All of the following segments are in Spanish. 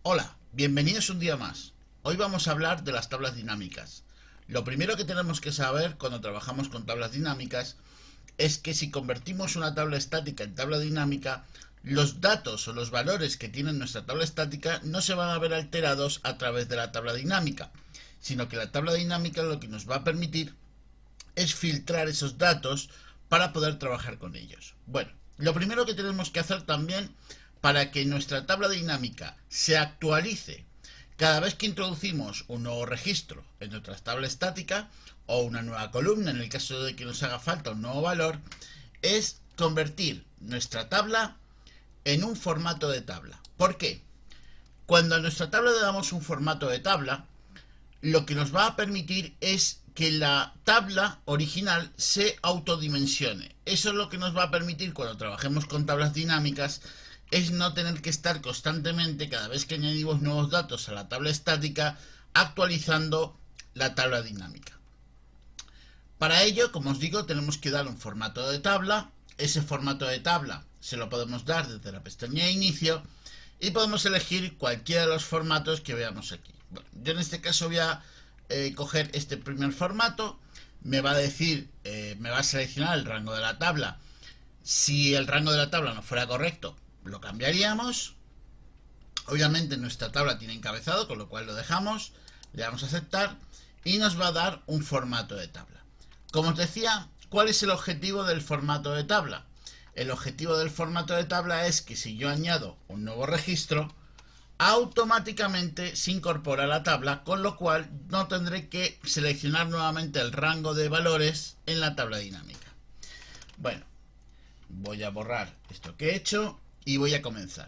Hola, bienvenidos un día más. Hoy vamos a hablar de las tablas dinámicas. Lo primero que tenemos que saber cuando trabajamos con tablas dinámicas es que si convertimos una tabla estática en tabla dinámica, los datos o los valores que tiene nuestra tabla estática no se van a ver alterados a través de la tabla dinámica, sino que la tabla dinámica lo que nos va a permitir es filtrar esos datos para poder trabajar con ellos. Bueno, lo primero que tenemos que hacer también para que nuestra tabla dinámica se actualice cada vez que introducimos un nuevo registro en nuestra tabla estática o una nueva columna en el caso de que nos haga falta un nuevo valor, es convertir nuestra tabla en un formato de tabla. ¿Por qué? Cuando a nuestra tabla le damos un formato de tabla, lo que nos va a permitir es que la tabla original se autodimensione. Eso es lo que nos va a permitir cuando trabajemos con tablas dinámicas, es no tener que estar constantemente, cada vez que añadimos nuevos datos a la tabla estática, actualizando la tabla dinámica. Para ello, como os digo, tenemos que dar un formato de tabla. Ese formato de tabla se lo podemos dar desde la pestaña de inicio y podemos elegir cualquiera de los formatos que veamos aquí. Bueno, yo en este caso voy a coger este primer formato. Me va a decir, me va a seleccionar el rango de la tabla. Si el rango de la tabla no fuera correcto, lo cambiaríamos. Obviamente nuestra tabla tiene encabezado, con lo cual lo dejamos, le damos a aceptar y nos va a dar un formato de tabla. Como os decía, ¿cuál es el objetivo del formato de tabla? El objetivo del formato de tabla es que si yo añado un nuevo registro, automáticamente se incorpora a la tabla, con lo cual no tendré que seleccionar nuevamente el rango de valores en la tabla dinámica. Bueno, voy a borrar esto que he hecho y voy a comenzar.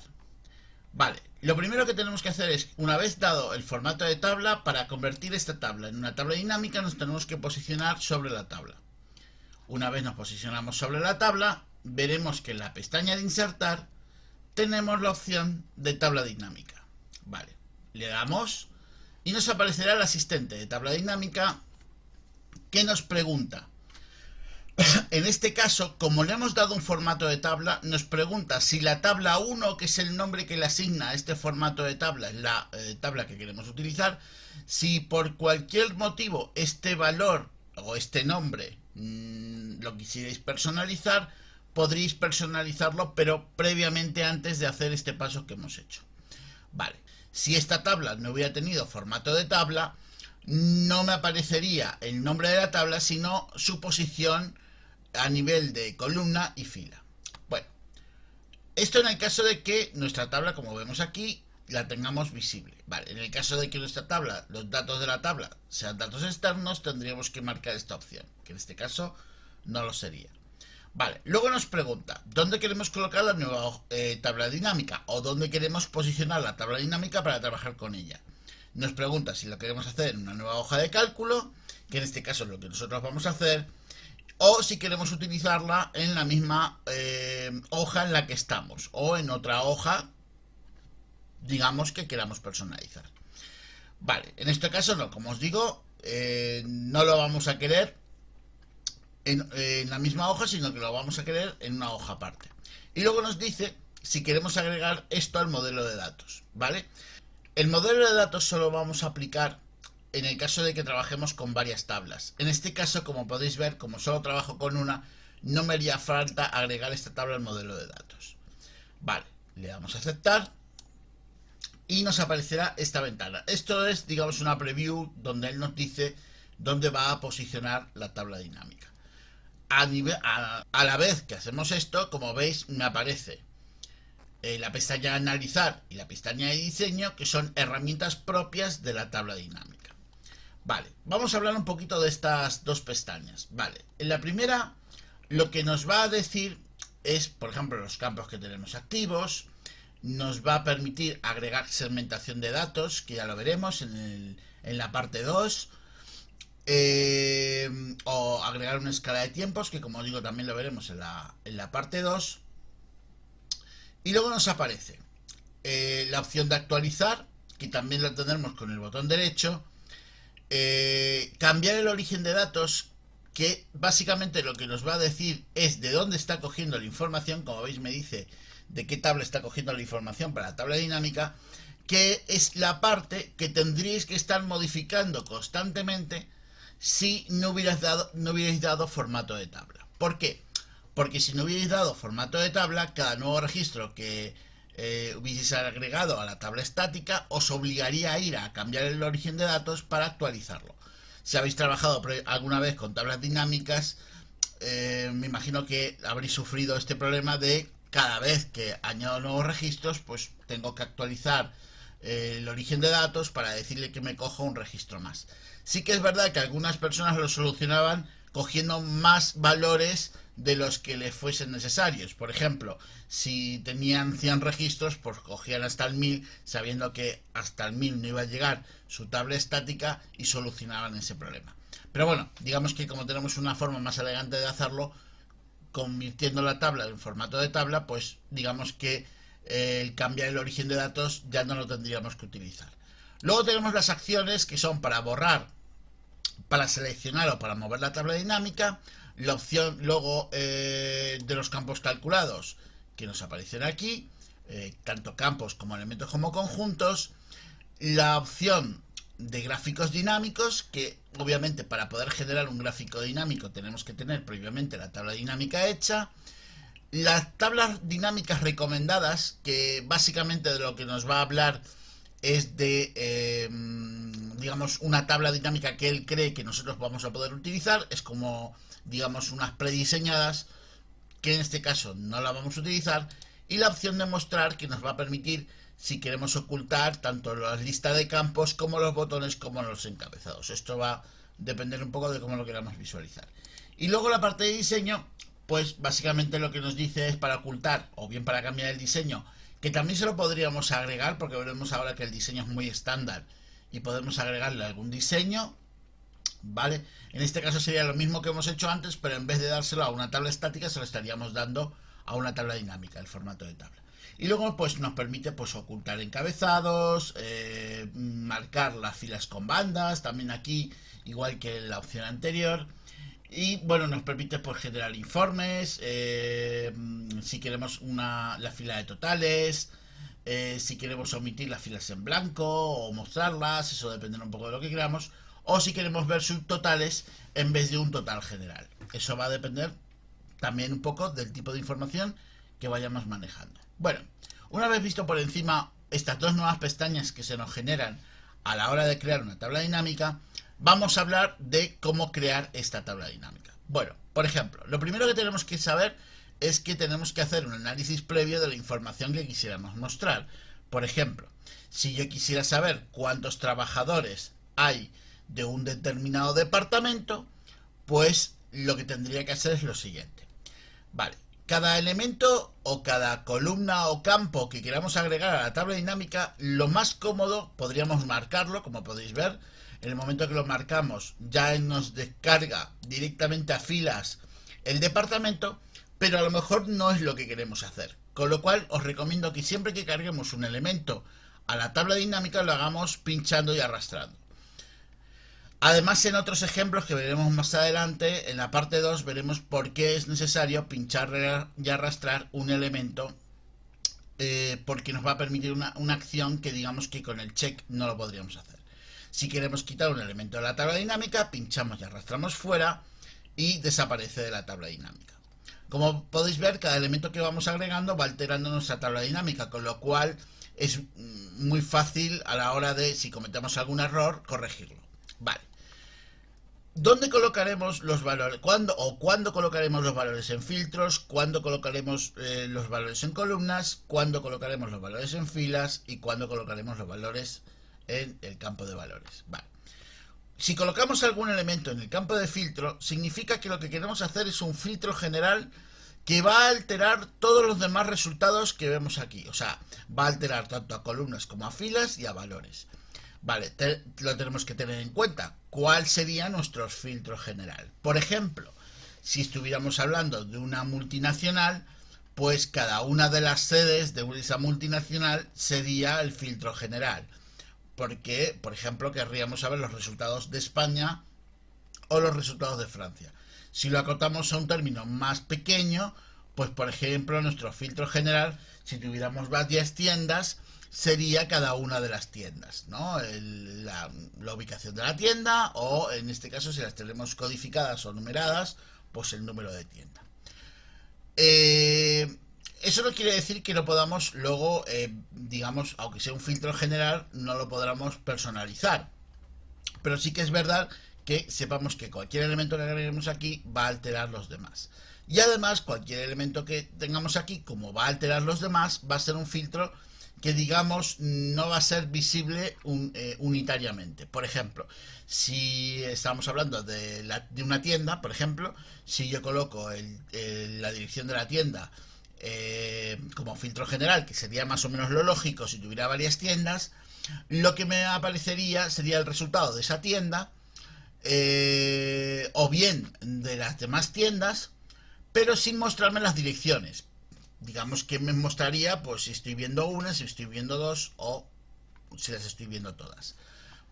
Vale, lo primero que tenemos que hacer es, una vez dado el formato de tabla, para convertir esta tabla en una tabla dinámica nos tenemos que posicionar sobre la tabla. Una vez nos posicionamos sobre la tabla, veremos que en la pestaña de insertar tenemos la opción de tabla dinámica. Vale, le damos y nos aparecerá el asistente de tabla dinámica que nos pregunta. En este caso, como le hemos dado un formato de tabla, nos pregunta si la tabla 1, que es el nombre que le asigna a este formato de tabla, es la tabla que queremos utilizar. Si por cualquier motivo este valor o este nombre lo quisierais personalizar, podréis personalizarlo, pero previamente antes de hacer este paso que hemos hecho. Vale, si esta tabla no hubiera tenido formato de tabla, no me aparecería el nombre de la tabla, sino su posición a nivel de columna y fila. Bueno, esto en el caso de que nuestra tabla, como vemos aquí, la tengamos visible. Vale, en el caso de que nuestra tabla, los datos de la tabla sean datos externos, tendríamos que marcar esta opción, que en este caso no lo sería. Vale, luego nos pregunta dónde queremos colocar la nueva tabla dinámica o dónde queremos posicionar la tabla dinámica para trabajar con ella. Nos pregunta si lo queremos hacer en una nueva hoja de cálculo, que en este caso es lo que nosotros vamos a hacer, o si queremos utilizarla en la misma hoja en la que estamos o en otra hoja, digamos, que queramos personalizar. Vale, en este caso no, como os digo, no lo vamos a querer en la misma hoja, sino que lo vamos a querer en una hoja aparte. Y luego nos dice si queremos agregar esto al modelo de datos, ¿vale? El modelo de datos solo vamos a aplicar en el caso de que trabajemos con varias tablas. En este caso, como podéis ver, como solo trabajo con una, no me haría falta agregar esta tabla al modelo de datos. Vale, le damos a aceptar y nos aparecerá esta ventana. Esto es, digamos, una preview donde él nos dice dónde va a posicionar la tabla dinámica. A la vez que hacemos esto, como veis, me aparece la pestaña de analizar y la pestaña de diseño, que son herramientas propias de la tabla dinámica. Vale, vamos a hablar un poquito de estas dos pestañas. Vale, en la primera lo que nos va a decir es, por ejemplo, los campos que tenemos activos. Nos va a permitir agregar segmentación de datos, que ya lo veremos en la parte 2. O agregar una escala de tiempos, que como digo también lo veremos en la parte 2. Y luego nos aparece la opción de actualizar, que también la tendremos con el botón derecho. Cambiar el origen de datos, que básicamente lo que nos va a decir es de dónde está cogiendo la información. Como veis, me dice de qué tabla está cogiendo la información para la tabla dinámica. que es la parte que tendríais que estar modificando constantemente si no hubierais dado formato de tabla. ¿Por qué? Porque si no hubierais dado formato de tabla, cada nuevo registro que hubieseis agregado a la tabla estática os obligaría a ir a cambiar el origen de datos para actualizarlo. Si habéis trabajado alguna vez con tablas dinámicas, me imagino que habréis sufrido este problema de cada vez que añado nuevos registros, pues tengo que actualizar el origen de datos para decirle que me coja un registro más. Sí que es verdad que algunas personas lo solucionaban cogiendo más valores de los que les fuesen necesarios. Por ejemplo, si tenían 100 registros, pues cogían hasta el 1000, sabiendo que hasta el 1000 no iba a llegar su tabla estática, y solucionaban ese problema. Pero bueno, digamos que como tenemos una forma más elegante de hacerlo, convirtiendo la tabla en formato de tabla, pues digamos que el cambiar el origen de datos ya no lo tendríamos que utilizar. Luego tenemos las acciones que son para borrar, para seleccionar o para mover la tabla dinámica. La opción luego de los campos calculados que nos aparecen aquí, tanto campos como elementos como conjuntos. La opción de gráficos dinámicos, que obviamente para poder generar un gráfico dinámico tenemos que tener previamente la tabla dinámica hecha. Las tablas dinámicas recomendadas, que básicamente de lo que nos va a hablar es de, digamos, una tabla dinámica que él cree que nosotros vamos a poder utilizar. Es como, digamos, unas prediseñadas, que en este caso no la vamos a utilizar. Y la opción de mostrar, que nos va a permitir si queremos ocultar tanto la lista de campos como los botones como los encabezados. Esto va a depender un poco de cómo lo queramos visualizar. Y luego la parte de diseño, pues básicamente lo que nos dice es para ocultar o bien para cambiar el diseño, que también se lo podríamos agregar, porque veremos ahora que el diseño es muy estándar y podemos agregarle algún diseño, ¿vale? En este caso sería lo mismo que hemos hecho antes, pero en vez de dárselo a una tabla estática, se lo estaríamos dando a una tabla dinámica, el formato de tabla. Y luego pues nos permite pues ocultar encabezados, marcar las filas con bandas, también aquí, igual que en la opción anterior. Y bueno, nos permite pues generar informes, si queremos la fila de totales, si queremos omitir las filas en blanco o mostrarlas, eso dependerá un poco de lo que queramos, o si queremos ver subtotales en vez de un total general. Eso va a depender también un poco del tipo de información que vayamos manejando. Bueno, una vez visto por encima estas dos nuevas pestañas que se nos generan a la hora de crear una tabla dinámica, vamos a hablar de cómo crear esta tabla dinámica. Bueno, por ejemplo, lo primero que tenemos que saber es que tenemos que hacer un análisis previo de la información que quisiéramos mostrar. Por ejemplo, si yo quisiera saber cuántos trabajadores hay de un determinado departamento, pues lo que tendría que hacer es lo siguiente. Vale, cada elemento o cada columna o campo que queramos agregar a la tabla dinámica, lo más cómodo podríamos marcarlo, como podéis ver. En el momento que lo marcamos ya nos descarga directamente a filas el departamento, pero a lo mejor no es lo que queremos hacer. Con lo cual os recomiendo que siempre que carguemos un elemento a la tabla dinámica lo hagamos pinchando y arrastrando. Además, en otros ejemplos que veremos más adelante, en la parte 2 veremos por qué es necesario pinchar y arrastrar un elemento, porque nos va a permitir una acción que digamos que con el check no lo podríamos hacer. Si queremos quitar un elemento de la tabla dinámica, pinchamos y arrastramos fuera y desaparece de la tabla dinámica. Como podéis ver, cada elemento que vamos agregando va alterando nuestra tabla dinámica, con lo cual es muy fácil a la hora de, si cometemos algún error, corregirlo. Vale. ¿Dónde colocaremos los valores? ¿Cuándo colocaremos los valores en filtros? ¿Cuándo colocaremos los valores en columnas? ¿Cuándo colocaremos los valores en filas? ¿Y cuándo colocaremos los valores en el campo de valores? Vale. Si colocamos algún elemento en el campo de filtro, significa que lo que queremos hacer es un filtro general que va a alterar todos los demás resultados que vemos aquí. O sea, va a alterar tanto a columnas como a filas y a valores. Vale, lo tenemos que tener en cuenta. ¿Cuál sería nuestro filtro general? Por ejemplo, si estuviéramos hablando de una multinacional, pues cada una de las sedes de esa multinacional sería el filtro general. Porque, por ejemplo, querríamos saber los resultados de España o los resultados de Francia. Si lo acotamos a un término más pequeño, pues por ejemplo, nuestro filtro general, si tuviéramos varias tiendas, sería cada una de las tiendas, ¿no? La ubicación de la tienda, o en este caso, si las tenemos codificadas o numeradas, pues el número de tienda. Eh, Eso no quiere decir que no podamos luego, digamos, aunque sea un filtro general, no lo podamos personalizar. Pero sí que es verdad que sepamos que cualquier elemento que agreguemos aquí va a alterar los demás. Y además, cualquier elemento que tengamos aquí, como va a alterar los demás, va a ser un filtro que, digamos, no va a ser visible unitariamente. Por ejemplo, si estamos hablando de una tienda, por ejemplo, si yo coloco la dirección de la tienda como filtro general, que sería más o menos lo lógico si tuviera varias tiendas, lo que me aparecería sería el resultado de esa tienda, o bien de las demás tiendas, pero sin mostrarme las direcciones. Digamos que me mostraría pues si estoy viendo una, si estoy viendo dos, o si las estoy viendo todas.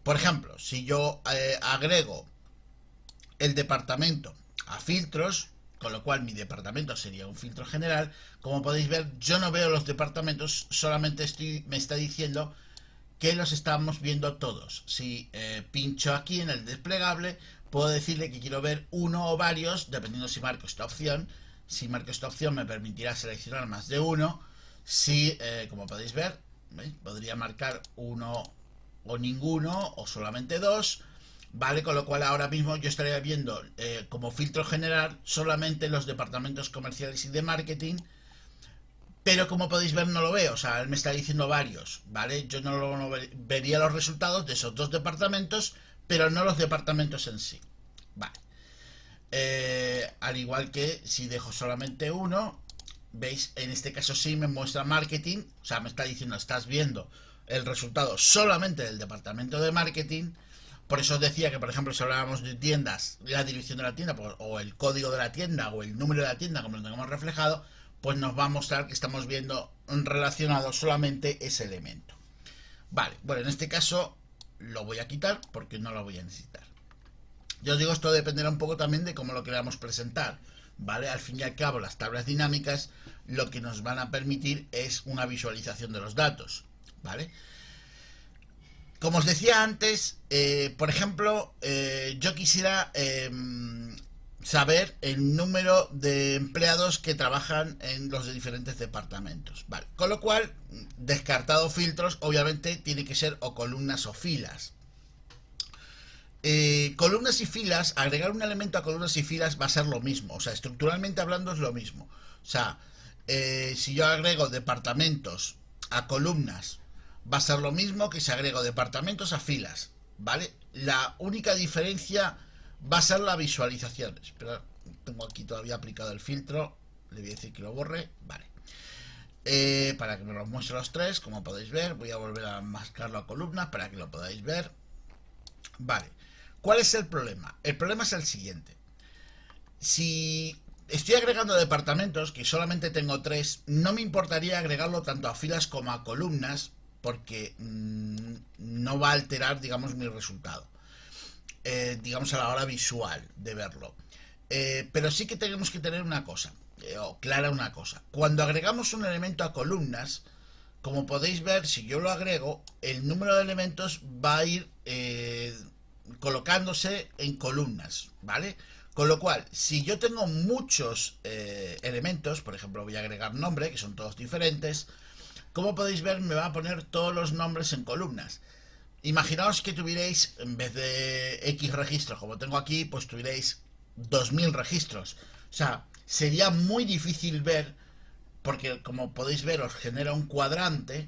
Por ejemplo, si yo agrego el departamento a filtros, con lo cual mi departamento sería un filtro general, como podéis ver, yo no veo los departamentos, solamente me está diciendo que los estamos viendo todos. Si pincho aquí en el desplegable, puedo decirle que quiero ver uno o varios, dependiendo si marco esta opción. Si marco esta opción me permitirá seleccionar más de uno. Si, como podéis ver, podría marcar uno o ninguno, o solamente dos, ¿vale? Con lo cual ahora mismo yo estaría viendo como filtro general solamente los departamentos comerciales y de marketing, pero como podéis ver no lo veo, o sea, él me está diciendo varios, ¿vale? Yo no vería los resultados de esos dos departamentos, pero no los departamentos en sí, vale. Al igual que si dejo solamente uno, veis, en este caso sí me muestra marketing, o sea, me está diciendo, estás viendo el resultado solamente del departamento de marketing. Por eso os decía que, por ejemplo, si hablábamos de tiendas, la dirección de la tienda, o el código de la tienda, o el número de la tienda, como lo tenemos reflejado, pues nos va a mostrar que estamos viendo relacionado solamente ese elemento. Vale, bueno, en este caso lo voy a quitar porque no lo voy a necesitar. Yo os digo, esto dependerá un poco también de cómo lo queramos presentar, ¿vale? Al fin y al cabo, las tablas dinámicas lo que nos van a permitir es una visualización de los datos, ¿vale? Como os decía antes, por ejemplo, yo quisiera saber el número de empleados que trabajan en los diferentes departamentos. Vale. Con lo cual, descartado filtros, obviamente tiene que ser o columnas o filas. Columnas y filas, agregar un elemento a columnas y filas va a ser lo mismo. O sea, estructuralmente hablando es lo mismo. O sea, si yo agrego departamentos a columnas, va a ser lo mismo que si agrego departamentos a filas, ¿vale? La única diferencia va a ser la visualización. Espera, tengo aquí todavía aplicado el filtro, le voy a decir que lo borre, vale. Para que me los muestre los tres, como podéis ver, voy a volver a mascarlo a columnas para que lo podáis ver. Vale, ¿cuál es el problema? El problema es el siguiente. Si estoy agregando departamentos, que solamente tengo tres, no me importaría agregarlo tanto a filas como a columnas, porque no va a alterar, digamos, mi resultado, digamos, a la hora visual de verlo. Pero sí que tenemos que tener una cosa, o clara una cosa. Cuando agregamos un elemento a columnas, como podéis ver, si yo lo agrego, el número de elementos va a ir colocándose en columnas, ¿vale? Con lo cual, si yo tengo muchos elementos, por ejemplo, voy a agregar nombre, que son todos diferentes, como podéis ver, me va a poner todos los nombres en columnas. Imaginaos que tuvierais, en vez de X registros, como tengo aquí, pues tuvierais 2000 registros. O sea, sería muy difícil ver, porque como podéis ver, os genera un cuadrante,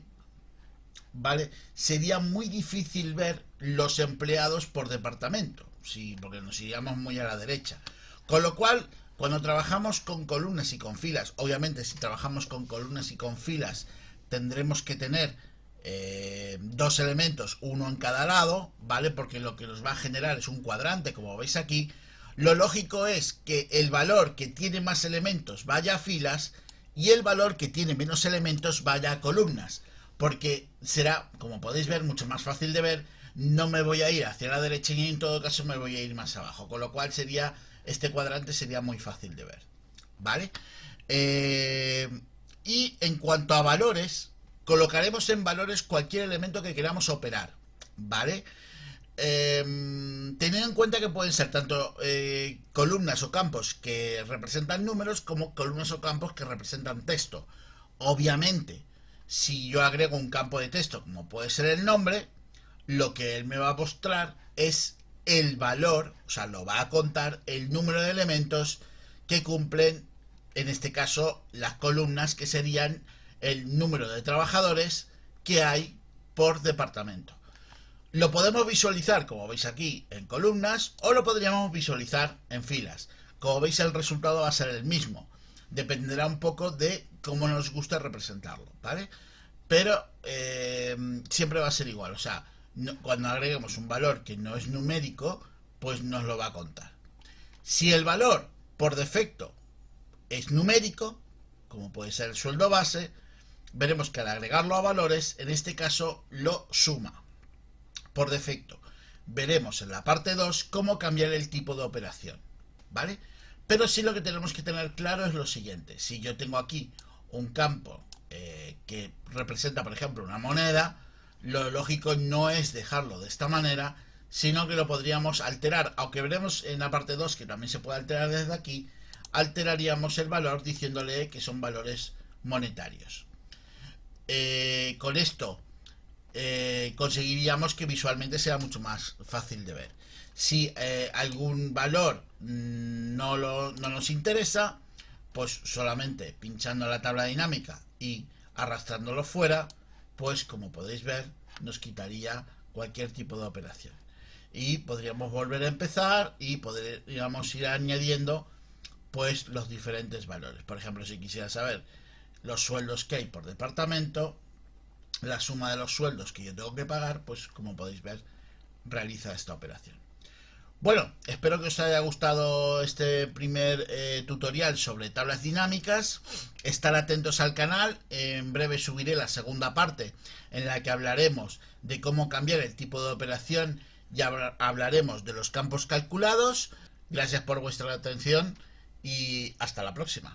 ¿vale? Sería muy difícil ver los empleados por departamento, sí, porque nos iríamos muy a la derecha. Con lo cual, cuando trabajamos con columnas y con filas, obviamente si trabajamos con columnas y con filas, tendremos que tener dos elementos, uno en cada lado, ¿vale? Porque lo que nos va a generar es un cuadrante, como veis aquí. Lo lógico es que el valor que tiene más elementos vaya a filas y el valor que tiene menos elementos vaya a columnas, porque será, como podéis ver, mucho más fácil de ver. No me voy a ir hacia la derecha y en todo caso me voy a ir más abajo, con lo cual sería, este cuadrante sería muy fácil de ver, ¿vale? Y en cuanto a valores, colocaremos en valores cualquier elemento que queramos operar, ¿vale? Teniendo en cuenta que pueden ser tanto columnas o campos que representan números como columnas o campos que representan texto. Obviamente, si yo agrego un campo de texto, como puede ser el nombre, lo que él me va a mostrar es el valor, o sea, lo va a contar el número de elementos que cumplen, en este caso, las columnas, que serían el número de trabajadores que hay por departamento. Lo podemos visualizar, como veis aquí, en columnas, o lo podríamos visualizar en filas. Como veis, el resultado va a ser el mismo. Dependerá un poco de cómo nos gusta representarlo, ¿vale? Pero siempre va a ser igual. O sea, cuando agreguemos un valor que no es numérico, pues nos lo va a contar. Si el valor, por defecto, es numérico, como puede ser el sueldo base, veremos que al agregarlo a valores, en este caso lo suma por defecto. Veremos en la parte 2 cómo cambiar el tipo de operación, ¿vale? Pero sí, lo que tenemos que tener claro es lo siguiente: si yo tengo aquí un campo que representa, por ejemplo, una moneda, lo lógico no es dejarlo de esta manera, sino que lo podríamos alterar, aunque veremos en la parte 2 que también se puede alterar desde aquí. Alteraríamos el valor diciéndole que son valores monetarios. Con esto conseguiríamos que visualmente sea mucho más fácil de ver. Si algún valor no nos interesa, pues solamente pinchando la tabla dinámica y arrastrándolo fuera, pues como podéis ver, nos quitaría cualquier tipo de operación. Y podríamos volver a empezar y podríamos ir añadiendo pues los diferentes valores. Por ejemplo, si quisiera saber los sueldos que hay por departamento, la suma de los sueldos que yo tengo que pagar, pues como podéis ver, realiza esta operación. Bueno, espero que os haya gustado este primer tutorial sobre tablas dinámicas. Estar atentos al canal, en breve subiré la segunda parte en la que hablaremos de cómo cambiar el tipo de operación y hablaremos de los campos calculados. Gracias por vuestra atención y hasta la próxima.